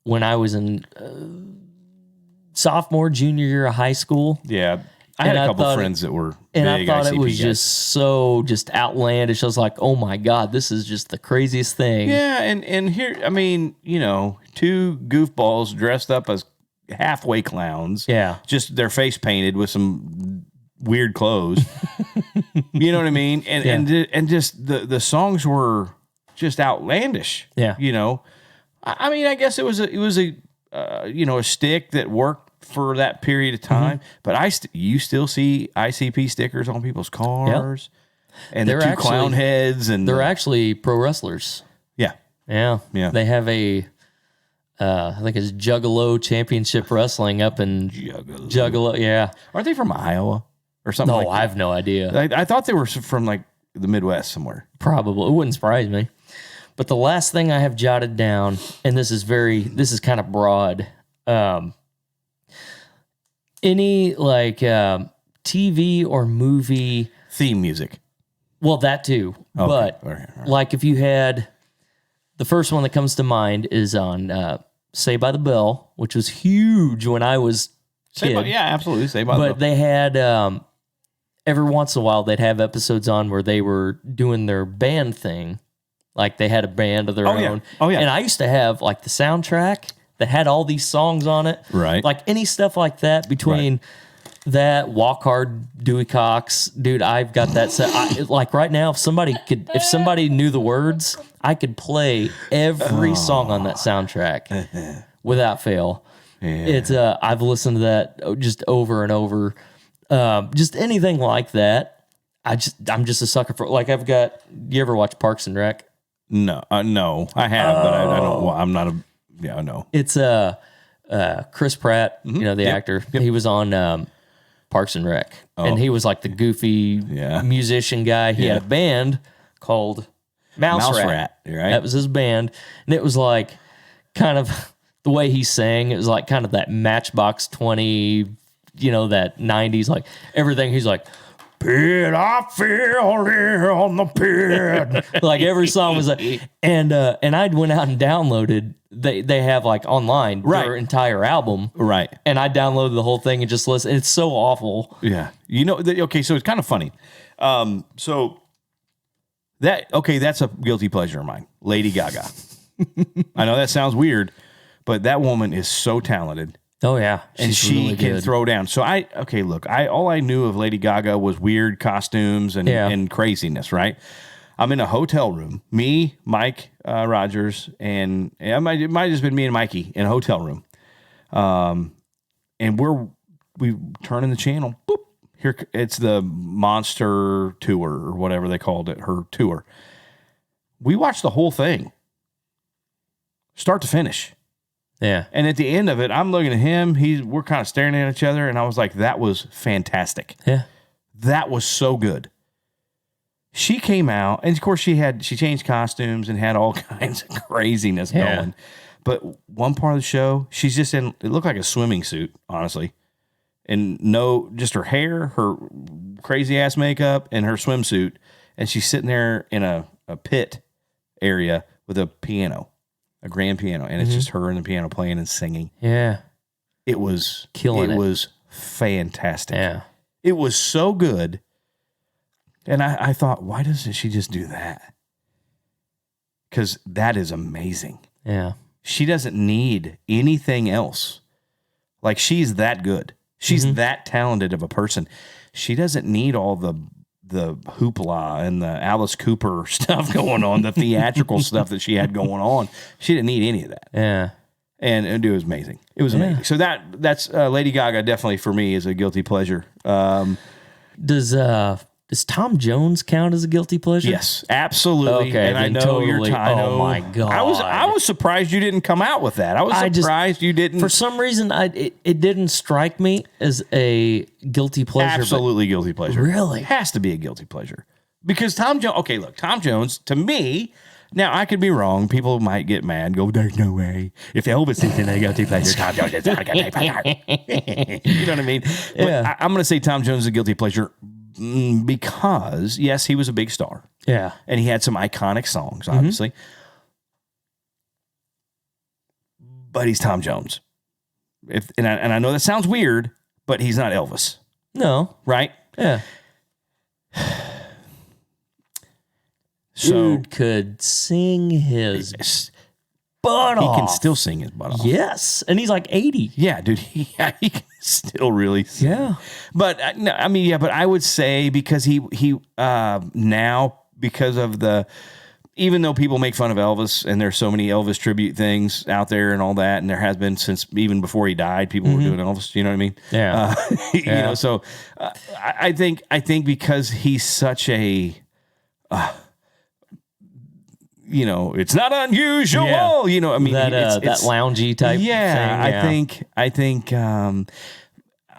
[SPEAKER 3] when I was in sophomore, junior year of high school.
[SPEAKER 2] Yeah. I had a couple friends that were big
[SPEAKER 3] I thought
[SPEAKER 2] ICP
[SPEAKER 3] it was
[SPEAKER 2] guys.
[SPEAKER 3] just outlandish. I was like, oh my God, this is just the craziest thing.
[SPEAKER 2] Yeah, and here, I mean, 2 goofballs dressed up as halfway clowns.
[SPEAKER 3] Yeah.
[SPEAKER 2] Just their face painted with some weird clothes. You know what I mean? And just the songs were just outlandish.
[SPEAKER 3] Yeah.
[SPEAKER 2] I mean, I guess it was a stick that worked for that period of time. But you still see ICP stickers on people's cars, and they're 2 clown heads, and
[SPEAKER 3] they're actually pro wrestlers.
[SPEAKER 2] Yeah.
[SPEAKER 3] They have I think it's Juggalo Championship Wrestling up in Juggalo. Yeah.
[SPEAKER 2] Aren't they from Iowa or something?
[SPEAKER 3] No,
[SPEAKER 2] like
[SPEAKER 3] I have no idea.
[SPEAKER 2] I thought they were from like the Midwest somewhere.
[SPEAKER 3] Probably. It wouldn't surprise me. But the last thing I have jotted down, and this is kind of broad. Any TV or movie
[SPEAKER 2] Theme music.
[SPEAKER 3] Well, that too.
[SPEAKER 2] Okay.
[SPEAKER 3] But
[SPEAKER 2] All right.
[SPEAKER 3] like if you had the first one that comes to mind is on Saved by the Bell, which was huge when I was kid.
[SPEAKER 2] Absolutely. Saved by the Bell.
[SPEAKER 3] But they had every once in a while they'd have episodes on where they were doing their band thing. Like they had a band of their own.
[SPEAKER 2] Oh, yeah.
[SPEAKER 3] And I used to have like the soundtrack that had all these songs on it.
[SPEAKER 2] Right.
[SPEAKER 3] Like any stuff like that between that, Walk Hard, Dewey Cox. Dude, I've got that set. Like right now, if somebody knew the words, I could play every song on that soundtrack without fail.
[SPEAKER 2] Yeah.
[SPEAKER 3] It's I've listened to that just over and over. Just anything like that. I'm just a sucker for, like, you ever watch Parks and Rec?
[SPEAKER 2] No, I have, but I don't. I'm not a. Yeah, I know.
[SPEAKER 3] It's Chris Pratt, the actor.
[SPEAKER 2] Yep.
[SPEAKER 3] He was on Parks and Rec, and he was like the goofy musician guy. He had a band called Mouse Rat.
[SPEAKER 2] Right?
[SPEAKER 3] That was his band, and it was like kind of the way he sang. It was like kind of that Matchbox 20, that 90s, like everything. He's like, "Pit, I feel it on the pit." Like every song was like, and I went out and downloaded. They have like online their entire album,
[SPEAKER 2] right? And
[SPEAKER 3] I downloaded the whole thing and just listened. It's so awful.
[SPEAKER 2] Yeah, okay. So it's kind of funny. That's a guilty pleasure of mine. Lady Gaga. I know that sounds weird, but that woman is so talented.
[SPEAKER 3] Oh yeah,
[SPEAKER 2] and she
[SPEAKER 3] really
[SPEAKER 2] can
[SPEAKER 3] good.
[SPEAKER 2] throw down. So all I knew of Lady Gaga was weird costumes and craziness. Right. I'm in a hotel room. Me, Mike Rogers, and it might have just been me and Mikey in a hotel room. And we turning the channel. Boop. Here it's the Monster Tour or whatever they called it. Her tour. We watched the whole thing, start to finish.
[SPEAKER 3] Yeah.
[SPEAKER 2] And at the end of it, I'm looking at him. We're kind of staring at each other, and I was like, "That was fantastic.
[SPEAKER 3] Yeah, that
[SPEAKER 2] was so good." She came out, and of course she changed costumes and had all kinds of craziness going. But one part of the show, she's just it looked like a swimming suit, honestly. And just her hair, her crazy ass makeup and her swimsuit, and she's sitting there in a pit area with a piano, a grand piano, and it's just her and the piano playing and singing.
[SPEAKER 3] Yeah.
[SPEAKER 2] It was
[SPEAKER 3] killing it.
[SPEAKER 2] It was fantastic.
[SPEAKER 3] Yeah.
[SPEAKER 2] It was so good. And I thought, why doesn't she just do that? Because that is amazing.
[SPEAKER 3] Yeah.
[SPEAKER 2] She doesn't need anything else. Like, she's that good. She's that talented of a person. She doesn't need all the hoopla and the Alice Cooper stuff going on, the theatrical stuff that she had going on. She didn't need any of that.
[SPEAKER 3] Yeah.
[SPEAKER 2] And it was amazing. It was amazing. So that's Lady Gaga definitely for me is a guilty pleasure.
[SPEAKER 3] Does Tom Jones count as a guilty pleasure?
[SPEAKER 2] Yes, absolutely.
[SPEAKER 3] Okay,
[SPEAKER 2] and I know
[SPEAKER 3] totally.
[SPEAKER 2] Oh
[SPEAKER 3] my God.
[SPEAKER 2] I was surprised you didn't come out with that. I was surprised you didn't.
[SPEAKER 3] For some reason, it didn't strike me as a guilty pleasure.
[SPEAKER 2] Absolutely guilty pleasure.
[SPEAKER 3] Really?
[SPEAKER 2] It has to be a guilty pleasure. Because Tom Jones, okay, look, Tom Jones, to me, now I could be wrong. People might get mad, go, there's no way. If Elvis isn't a guilty pleasure, Tom Jones is not a guilty pleasure. You know what I mean?
[SPEAKER 3] Yeah.
[SPEAKER 2] But I'm going to say Tom Jones is a guilty pleasure because, yes, he was a big star.
[SPEAKER 3] Yeah.
[SPEAKER 2] And he had some iconic songs, obviously. But he's Tom Jones. And I know that sounds weird, but he's not Elvis.
[SPEAKER 3] No.
[SPEAKER 2] Right?
[SPEAKER 3] Yeah.
[SPEAKER 2] So
[SPEAKER 3] Dude could sing his butt off.
[SPEAKER 2] He can still sing his butt off.
[SPEAKER 3] Yes. And he's like 80.
[SPEAKER 2] Yeah, dude. He can still really sing.
[SPEAKER 3] Yeah.
[SPEAKER 2] But, no, I mean, yeah, but I would say because he now, because of even though people make fun of Elvis and there's so many Elvis tribute things out there and all that, and there has been since even before he died, people were doing Elvis, you know what I mean?
[SPEAKER 3] Yeah.
[SPEAKER 2] You know, so I think because he's such a, you know, it's not unusual.
[SPEAKER 3] Yeah.
[SPEAKER 2] You know, I mean,
[SPEAKER 3] that
[SPEAKER 2] it's
[SPEAKER 3] loungy type thing.
[SPEAKER 2] I think.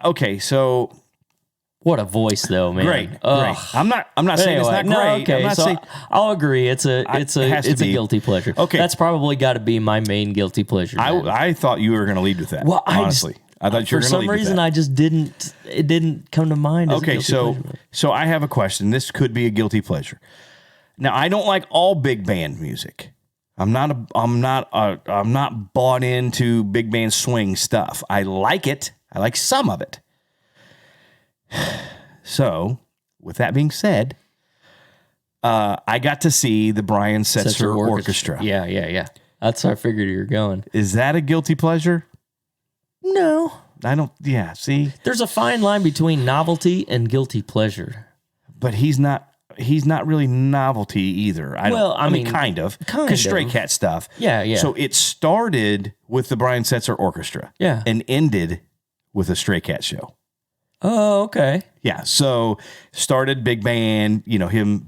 [SPEAKER 2] Okay, so
[SPEAKER 3] what a voice, though, man.
[SPEAKER 2] great. I'm not saying
[SPEAKER 3] Anyway,
[SPEAKER 2] it's not great.
[SPEAKER 3] Okay,
[SPEAKER 2] I'm not
[SPEAKER 3] so
[SPEAKER 2] saying
[SPEAKER 3] I'll agree. It's a guilty pleasure.
[SPEAKER 2] Okay.
[SPEAKER 3] That's probably got to be my main guilty pleasure. man.
[SPEAKER 2] I thought you were going to lead with that.
[SPEAKER 3] Well,
[SPEAKER 2] honestly, I thought you were
[SPEAKER 3] for
[SPEAKER 2] going to lead
[SPEAKER 3] some
[SPEAKER 2] with
[SPEAKER 3] reason
[SPEAKER 2] that.
[SPEAKER 3] I just didn't. It didn't come to mind. As a
[SPEAKER 2] Okay,
[SPEAKER 3] guilty pleasure.
[SPEAKER 2] so I have a question. This could be a guilty pleasure. Now, I don't like all big band music. I'm not bought into big band swing stuff. I like it. I like some of it. So, with that being said, I got to see the Brian Setzer Orchestra.
[SPEAKER 3] Yeah. That's how I figured you were going.
[SPEAKER 2] Is that a guilty pleasure?
[SPEAKER 3] No.
[SPEAKER 2] I don't. Yeah. See,
[SPEAKER 3] There's a fine line between novelty and guilty pleasure.
[SPEAKER 2] but he's not really novelty either. I mean, kind of. Because Stray Cat stuff.
[SPEAKER 3] Yeah.
[SPEAKER 2] So it started with the Brian Setzer Orchestra.
[SPEAKER 3] Yeah.
[SPEAKER 2] And ended with a Stray Cat show.
[SPEAKER 3] Oh, okay.
[SPEAKER 2] Yeah. So started big band, you know, him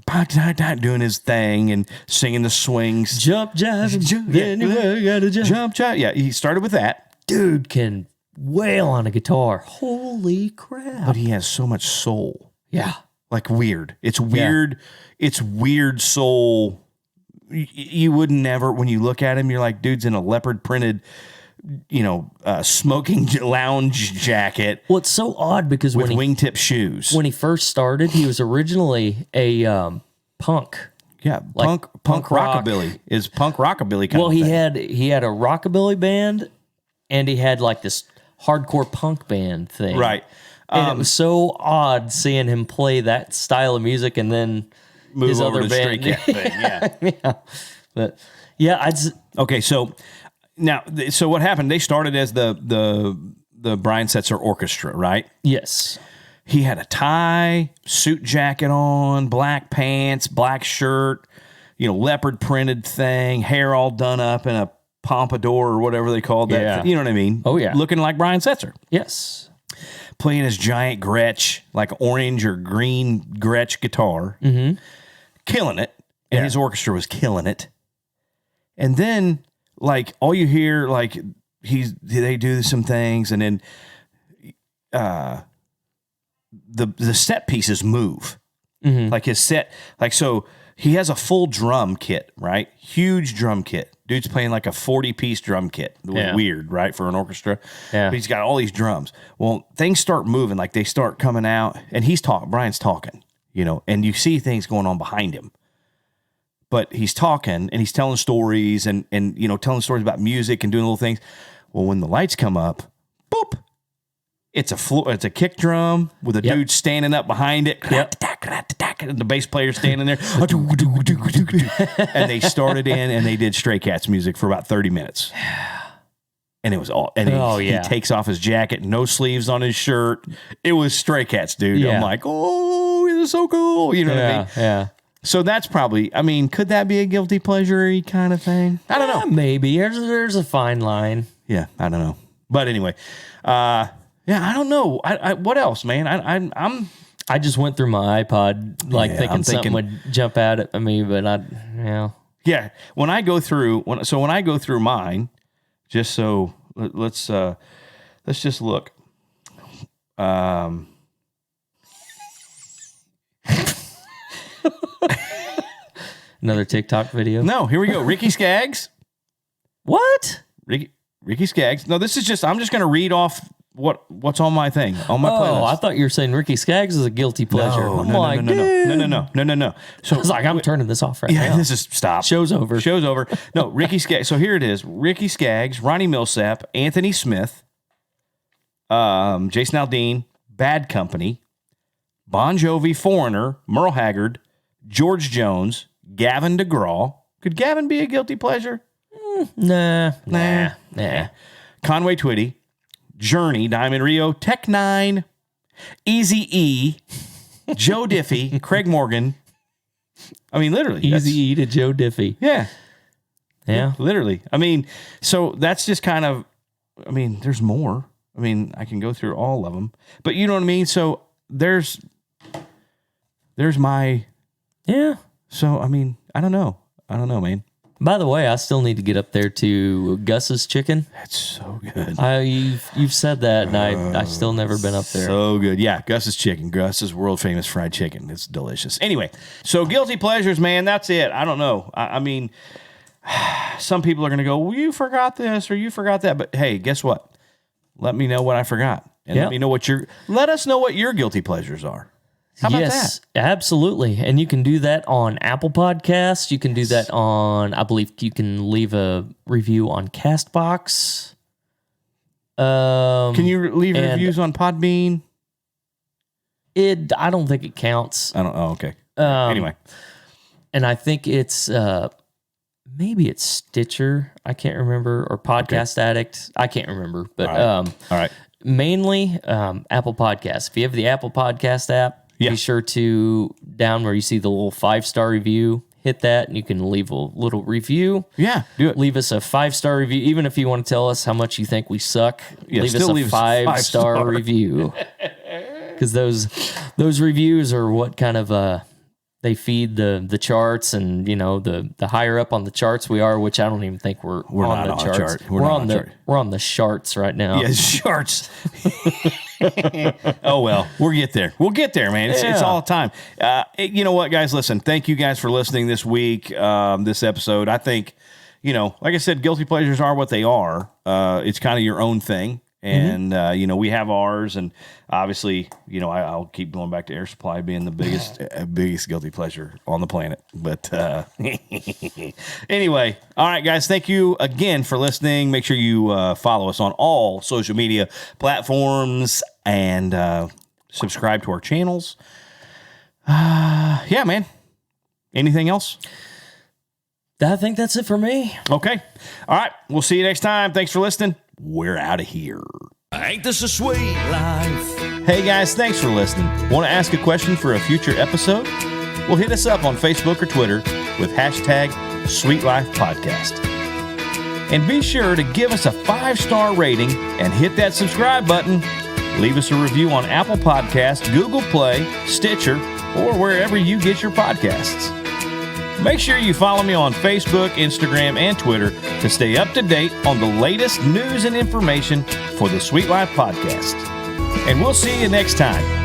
[SPEAKER 2] doing his thing and singing the swings.
[SPEAKER 3] Jump, jive, anywhere you gotta jump.
[SPEAKER 2] Jump, jive. Yeah. He started with that.
[SPEAKER 3] Dude can wail on a guitar. Holy crap.
[SPEAKER 2] But he has so much soul.
[SPEAKER 3] Yeah.
[SPEAKER 2] Like weird. It's weird. It's weird soul. You would never, when you look at him, you're like, dude's in a leopard printed, you know, smoking lounge jacket.
[SPEAKER 3] Well, it's so odd because
[SPEAKER 2] with wingtip shoes.
[SPEAKER 3] When he first started, he was originally a punk.
[SPEAKER 2] Yeah,
[SPEAKER 3] like
[SPEAKER 2] punk
[SPEAKER 3] rock.
[SPEAKER 2] rockabilly is punk rockabilly kind of thing.
[SPEAKER 3] he had a rockabilly band, and he had like this hardcore punk band thing.
[SPEAKER 2] Right.
[SPEAKER 3] And it was so odd seeing him play that style of music and then
[SPEAKER 2] move
[SPEAKER 3] his
[SPEAKER 2] over
[SPEAKER 3] other
[SPEAKER 2] to Stray
[SPEAKER 3] band.
[SPEAKER 2] Cat thing. Yeah.
[SPEAKER 3] Yeah. But yeah,
[SPEAKER 2] okay. So now, so what happened? They started as the Brian Setzer Orchestra, right?
[SPEAKER 3] Yes.
[SPEAKER 2] He had a tie, suit jacket on, black pants, black shirt, you know, leopard printed thing, hair all done up in a pompadour or whatever they called that.
[SPEAKER 3] Yeah.
[SPEAKER 2] You know what I mean?
[SPEAKER 3] Oh, yeah.
[SPEAKER 2] Looking like Brian Setzer.
[SPEAKER 3] Yes.
[SPEAKER 2] Playing his giant Gretsch, like orange or green Gretsch guitar.
[SPEAKER 3] Mm-hmm.
[SPEAKER 2] Killing it. And his orchestra was killing it. And then, like, all you hear, like, they do some things, and then the set pieces move. Mm-hmm. Like his set, like, so he has a full drum kit, right? Huge drum kit. Dude's playing like a 40-piece drum kit. It was weird, right, for an orchestra.
[SPEAKER 3] Yeah.
[SPEAKER 2] But he's got all these drums. Well, things start moving, like they start coming out, and Brian's talking, and you see things going on behind him. But he's talking, and he's telling stories, and telling stories about music and doing little things. Well, when the lights come up, boop, it's a kick drum with a dude standing up behind it.
[SPEAKER 3] Yep.
[SPEAKER 2] And the bass player standing there. And they started in and they did Stray Cats music for about 30 minutes. And it was all, and he takes off his jacket, no sleeves on his shirt. It was Stray Cats, dude.
[SPEAKER 3] Yeah.
[SPEAKER 2] I'm like, oh, this is so cool. You know what I mean?
[SPEAKER 3] Yeah.
[SPEAKER 2] So that's probably, could that be a guilty pleasure-y kind of thing? I don't know.
[SPEAKER 3] Maybe. There's a fine line.
[SPEAKER 2] Yeah, I don't know. But anyway, I don't know. What else, man?
[SPEAKER 3] I just went through my iPod thinking something would jump out at me, but
[SPEAKER 2] Yeah, when I go through mine, just so let's just look.
[SPEAKER 3] Another TikTok video.
[SPEAKER 2] No, here we go. Ricky Skaggs.
[SPEAKER 3] What?
[SPEAKER 2] Ricky Skaggs. No, this is just. I'm just going to read off what's on my thing on my playlist.
[SPEAKER 3] Oh, I thought you were saying Ricky Skaggs is a guilty pleasure.
[SPEAKER 2] No. So
[SPEAKER 3] I was like, I'm turning this off right now.
[SPEAKER 2] Yeah, this is stop.
[SPEAKER 3] Show's over.
[SPEAKER 2] No, Ricky Skaggs. So here it is: Ricky Skaggs, Ronnie Millsap, Anthony Smith, Jason Aldean, Bad Company, Bon Jovi, Foreigner, Merle Haggard, George Jones, Gavin DeGraw. Could Gavin be a guilty pleasure?
[SPEAKER 3] Nah.
[SPEAKER 2] Conway Twitty, Journey, Diamond Rio, Tech Nine, Eazy-E, Joe Diffie, Craig Morgan. Literally.
[SPEAKER 3] Eazy-E to Joe Diffie.
[SPEAKER 2] Yeah.
[SPEAKER 3] Yeah.
[SPEAKER 2] Literally. So that's just kind of, there's more. I can go through all of them. But you know what I mean? So there's my...
[SPEAKER 3] Yeah.
[SPEAKER 2] So, I don't know. Man.
[SPEAKER 3] By the way, I still need to get up there to Gus's Chicken.
[SPEAKER 2] That's so good.
[SPEAKER 3] You've said that, and I still never been up there.
[SPEAKER 2] So good. Yeah, Gus's Chicken. Gus's world famous fried chicken. It's delicious. Anyway, so guilty pleasures, man, that's it. I don't know. Some people are going to go, well, you forgot this or you forgot that. But hey, guess what? Let me know what I forgot. And let us know what your guilty pleasures are. How about that?
[SPEAKER 3] Absolutely. And you can do that on Apple Podcasts. You can do that on, I believe you can leave a review on CastBox.
[SPEAKER 2] Can you leave reviews on Podbean?
[SPEAKER 3] I don't think it counts.
[SPEAKER 2] I don't. Oh, okay. Anyway.
[SPEAKER 3] And I think it's, maybe it's Stitcher. I can't remember. Or Podcast Addict. I can't remember. But
[SPEAKER 2] all right.
[SPEAKER 3] Mainly Apple Podcasts. If you have the Apple Podcast app, be sure to, down where you see the little 5-star review, hit that, and you can leave a little review.
[SPEAKER 2] Yeah, do it.
[SPEAKER 3] Leave us a 5-star review. Even if you want to tell us how much you think we suck, leave us a 5-star review. Because those reviews are what kind of... they feed the charts, and the higher up on the charts we are, which I don't even think we're on the charts.
[SPEAKER 2] Chart.
[SPEAKER 3] We're on the charts right now.
[SPEAKER 2] Yeah, charts. Oh well, we'll get there. Man. It's all the time. You know what, guys? Listen, thank you guys for listening this week. This episode, I think, like I said, guilty pleasures are what they are. It's kind of your own thing. And, we have ours, and obviously, I'll keep going back to Air Supply being the biggest guilty pleasure on the planet. But anyway, all right, guys, thank you again for listening. Make sure you follow us on all social media platforms and subscribe to our channels. Yeah, man. Anything else?
[SPEAKER 3] I think that's it for me.
[SPEAKER 2] Okay. All right. We'll see you next time. Thanks for listening. We're out of here.
[SPEAKER 1] Ain't this a sweet life?
[SPEAKER 2] Hey guys, thanks for listening. Want to ask a question for a future episode? Well, hit us up on Facebook or Twitter with hashtag Sweet Life Podcast. And be sure to give us a 5-star rating and hit that subscribe button. Leave us a review on Apple Podcasts, Google Play, Stitcher, or wherever you get your podcasts. Make sure you follow me on Facebook, Instagram, and Twitter to stay up to date on the latest news and information for the Sweet Life Podcast. And we'll see you next time.